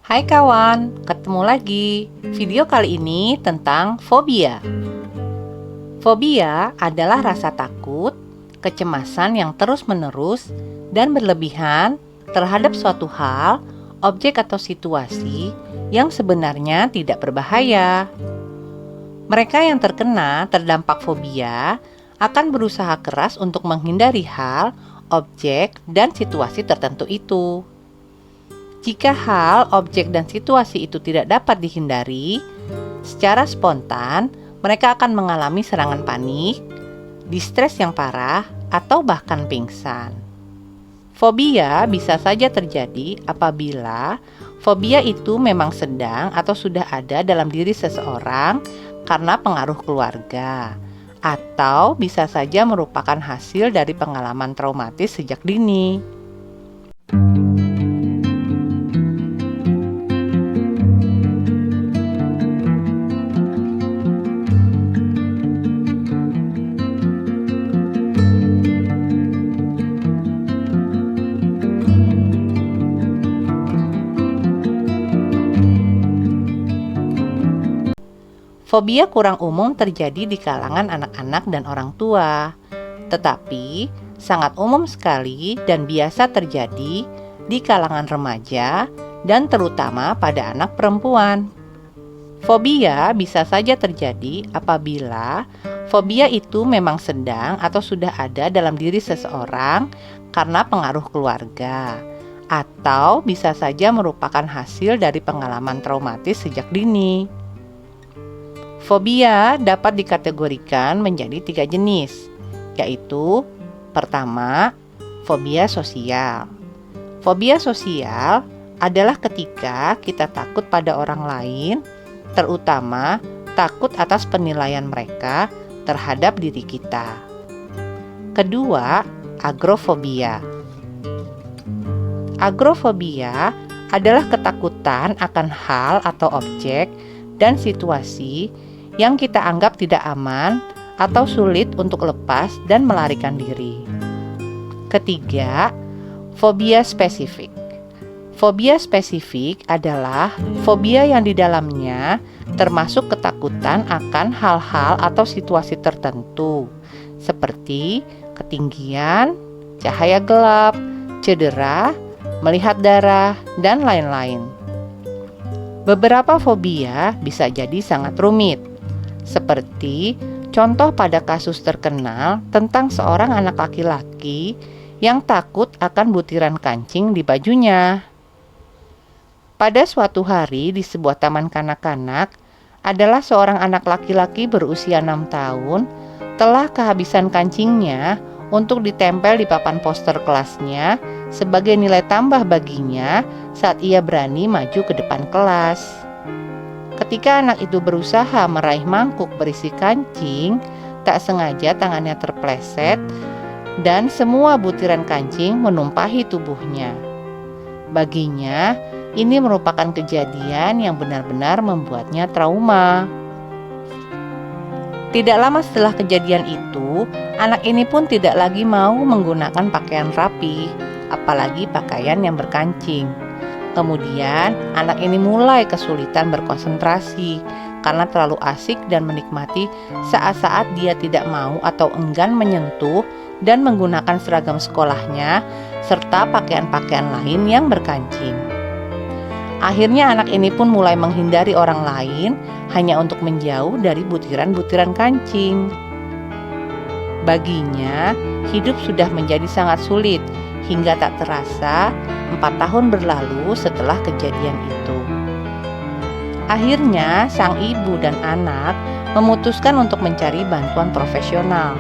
Hai kawan, ketemu lagi. Video kali ini tentang fobia. Fobia adalah rasa takut, kecemasan yang terus-menerus dan berlebihan terhadap suatu hal, objek atau situasi yang sebenarnya tidak berbahaya. Mereka yang terkena terdampak fobia akan berusaha keras untuk menghindari hal, objek, dan situasi tertentu itu. Jika hal, objek, dan situasi itu tidak dapat dihindari, secara spontan mereka akan mengalami serangan panik, distres yang parah, atau bahkan pingsan. Fobia bisa saja terjadi apabila fobia itu memang sedang atau sudah ada dalam diri seseorang karena pengaruh keluarga, atau bisa saja merupakan hasil dari pengalaman traumatis sejak dini. Fobia kurang umum terjadi di kalangan anak-anak dan orang tua, tetapi sangat umum sekali dan biasa terjadi di kalangan remaja dan terutama pada anak perempuan. Fobia bisa saja terjadi apabila fobia itu memang sedang atau sudah ada dalam diri seseorang karena pengaruh keluarga, atau bisa saja merupakan hasil dari pengalaman traumatis sejak dini. Fobia dapat dikategorikan menjadi 3 jenis, yaitu pertama, fobia sosial. Fobia sosial adalah ketika kita takut pada orang lain, terutama takut atas penilaian mereka terhadap diri kita. Kedua, agrofobia. Agrofobia adalah ketakutan akan hal atau objek dan situasi yang kita anggap tidak aman atau sulit untuk lepas dan melarikan diri. Ketiga, fobia spesifik. Fobia spesifik adalah fobia yang di dalamnya termasuk ketakutan akan hal-hal atau situasi tertentu, seperti ketinggian, cahaya gelap, cedera, melihat darah, dan lain-lain. Beberapa fobia bisa jadi sangat rumit, seperti contoh pada kasus terkenal tentang seorang anak laki-laki yang takut akan butiran kancing di bajunya. Pada suatu hari di sebuah taman kanak-kanak, adalah seorang anak laki-laki berusia 6 tahun telah kehabisan kancingnya untuk ditempel di papan poster kelasnya sebagai nilai tambah baginya saat ia berani maju ke depan kelas. Ketika anak itu berusaha meraih mangkuk berisi kancing, tak sengaja tangannya terpleset dan semua butiran kancing menumpahi tubuhnya. Baginya, ini merupakan kejadian yang benar-benar membuatnya trauma. Tidak lama setelah kejadian itu, anak ini pun tidak lagi mau menggunakan pakaian rapi, apalagi pakaian yang berkancing. Kemudian, anak ini mulai kesulitan berkonsentrasi karena terlalu asik dan menikmati saat-saat dia tidak mau atau enggan menyentuh dan menggunakan seragam sekolahnya serta pakaian-pakaian lain yang berkancing. Akhirnya anak ini pun mulai menghindari orang lain hanya untuk menjauh dari butiran-butiran kancing. Baginya, hidup sudah menjadi sangat sulit hingga tak terasa 4 tahun berlalu setelah kejadian itu. Akhirnya, sang ibu dan anak memutuskan untuk mencari bantuan profesional.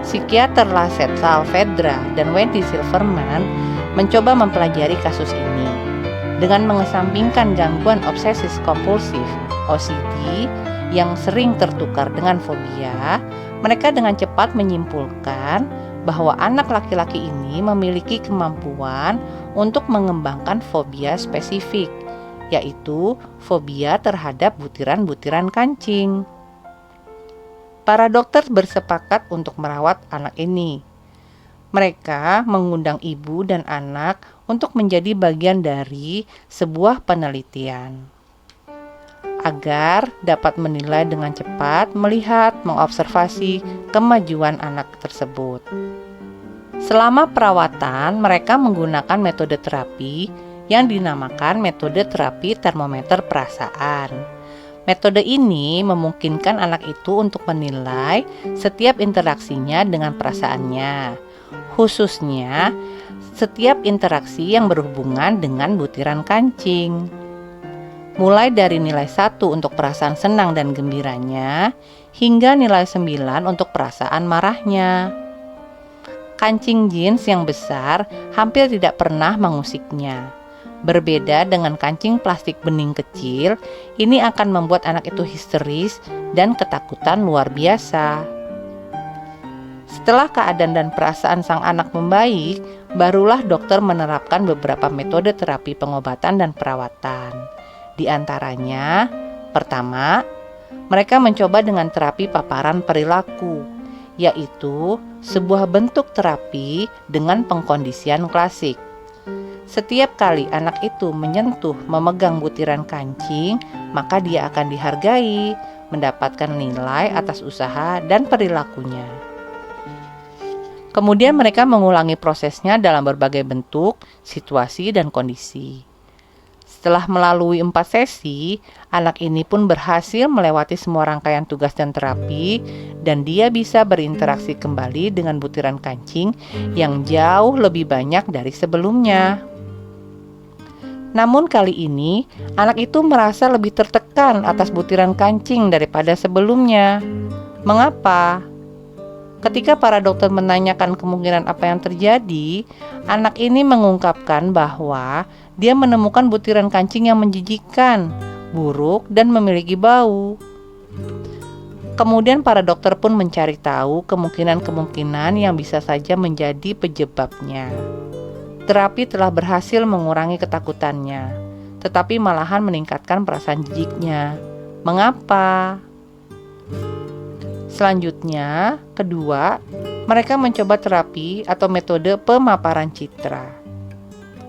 Psikiater Lacet Saavedra dan Wendy Silverman mencoba mempelajari kasus ini. Dengan mengesampingkan gangguan obsesif kompulsif (OCD) yang sering tertukar dengan fobia, mereka dengan cepat menyimpulkan bahwa anak laki-laki ini memiliki kemampuan untuk mengembangkan fobia spesifik, yaitu fobia terhadap butiran-butiran kancing. Para dokter bersepakat untuk merawat anak ini. Mereka mengundang ibu dan anak untuk menjadi bagian dari sebuah penelitian agar dapat menilai dengan cepat, melihat, mengobservasi kemajuan anak tersebut. Selama perawatan, mereka menggunakan metode terapi yang dinamakan metode terapi termometer perasaan. Metode ini memungkinkan anak itu untuk menilai setiap interaksinya dengan perasaannya, khususnya setiap interaksi yang berhubungan dengan butiran kancing. Mulai dari nilai 1 untuk perasaan senang dan gembiranya, hingga nilai 9 untuk perasaan marahnya. Kancing jeans yang besar hampir tidak pernah mengusiknya. Berbeda dengan kancing plastik bening kecil, ini akan membuat anak itu histeris dan ketakutan luar biasa. Setelah keadaan dan perasaan sang anak membaik, barulah dokter menerapkan beberapa metode terapi pengobatan dan perawatan. Di antaranya, pertama, mereka mencoba dengan terapi paparan perilaku, yaitu sebuah bentuk terapi dengan pengkondisian klasik. Setiap kali anak itu menyentuh, memegang butiran kancing, maka dia akan dihargai, mendapatkan nilai atas usaha dan perilakunya. Kemudian mereka mengulangi prosesnya dalam berbagai bentuk, situasi, dan kondisi. Setelah melalui 4 sesi, anak ini pun berhasil melewati semua rangkaian tugas dan terapi, dan dia bisa berinteraksi kembali dengan butiran kancing yang jauh lebih banyak dari sebelumnya. Namun kali ini, anak itu merasa lebih tertekan atas butiran kancing daripada sebelumnya. Mengapa? Ketika para dokter menanyakan kemungkinan apa yang terjadi, anak ini mengungkapkan bahwa dia menemukan butiran kancing yang menjijikkan, buruk, dan memiliki bau. Kemudian para dokter pun mencari tahu kemungkinan-kemungkinan yang bisa saja menjadi penyebabnya. Terapi telah berhasil mengurangi ketakutannya, tetapi malahan meningkatkan perasaan jijiknya. Mengapa? Selanjutnya, kedua, mereka mencoba terapi atau metode pemaparan citra.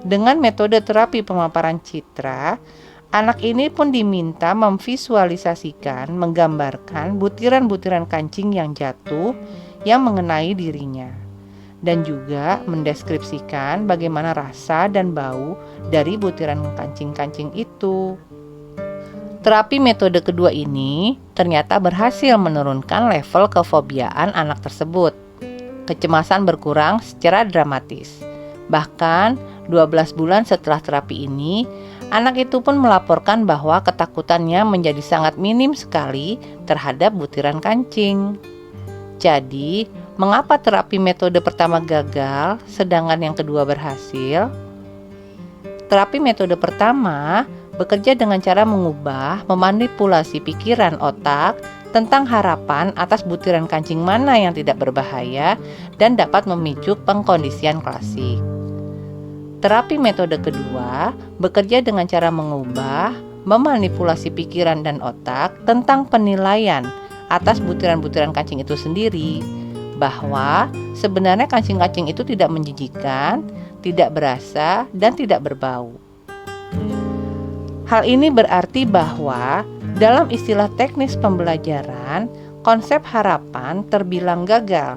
Dengan metode terapi pemaparan citra, anak ini pun diminta memvisualisasikan, menggambarkan butiran-butiran kancing yang jatuh yang mengenai dirinya, dan juga mendeskripsikan bagaimana rasa dan bau dari butiran kancing-kancing itu. Terapi metode kedua ini ternyata berhasil menurunkan level kefobiaan anak tersebut. Kecemasan berkurang secara dramatis. Bahkan 12 bulan setelah terapi ini, anak itu pun melaporkan bahwa ketakutannya menjadi sangat minim sekali terhadap butiran kancing. Jadi, mengapa terapi metode pertama gagal sedangkan yang kedua berhasil? Terapi metode pertama bekerja dengan cara mengubah, memanipulasi pikiran otak tentang harapan atas butiran kancing mana yang tidak berbahaya dan dapat memicu pengkondisian klasik. Terapi metode kedua bekerja dengan cara mengubah, memanipulasi pikiran dan otak tentang penilaian atas butiran-butiran kancing itu sendiri, bahwa sebenarnya kancing-kancing itu tidak menjijikkan, tidak berasa, dan tidak berbau. Hal ini berarti bahwa dalam istilah teknis pembelajaran, konsep harapan terbilang gagal,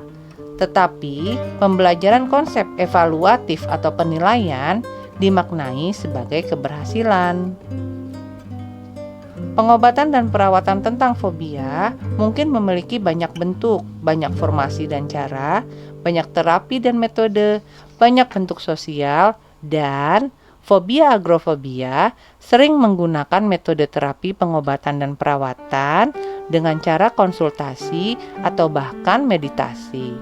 tetapi pembelajaran konsep evaluatif atau penilaian dimaknai sebagai keberhasilan. Pengobatan dan perawatan tentang fobia mungkin memiliki banyak bentuk, banyak formasi dan cara, banyak terapi dan metode, banyak bentuk sosial, dan fobia agrofobia sering menggunakan metode terapi pengobatan dan perawatan dengan cara konsultasi atau bahkan meditasi.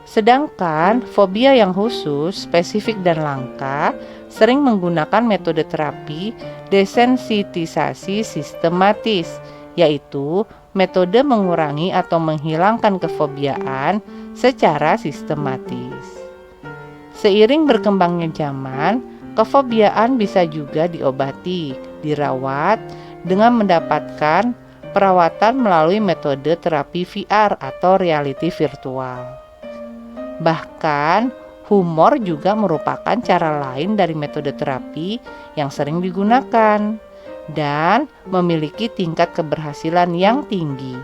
Sedangkan fobia yang khusus, spesifik dan langka sering menggunakan metode terapi desensitisasi sistematis, yaitu metode mengurangi atau menghilangkan kefobiaan secara sistematis. Seiring berkembangnya zaman, kefobiaan bisa juga diobati, dirawat dengan mendapatkan perawatan melalui metode terapi VR atau reality virtual. Bahkan, humor juga merupakan cara lain dari metode terapi yang sering digunakan dan memiliki tingkat keberhasilan yang tinggi.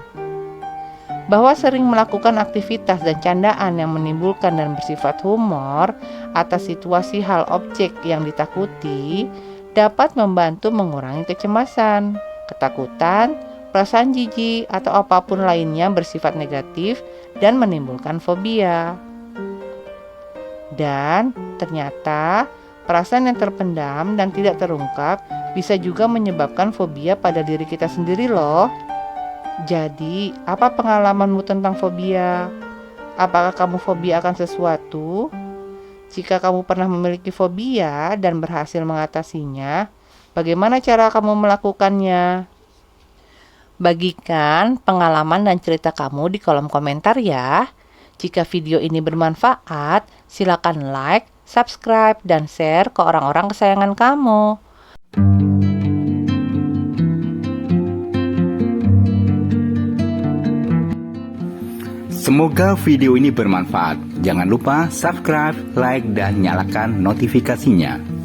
Bahwa sering melakukan aktivitas dan candaan yang menimbulkan dan bersifat humor atas situasi hal objek yang ditakuti dapat membantu mengurangi kecemasan, ketakutan, perasaan jijik, atau apapun lainnya bersifat negatif dan menimbulkan fobia. Dan ternyata perasaan yang terpendam dan tidak terungkap bisa juga menyebabkan fobia pada diri kita sendiri loh. Jadi, apa pengalamanmu tentang fobia? Apakah kamu fobia akan sesuatu? Jika kamu pernah memiliki fobia dan berhasil mengatasinya, bagaimana cara kamu melakukannya? Bagikan pengalaman dan cerita kamu di kolom komentar ya. Jika video ini bermanfaat, silakan like, subscribe, dan share ke orang-orang kesayangan kamu. Semoga video ini bermanfaat. Jangan lupa subscribe, like, dan nyalakan notifikasinya.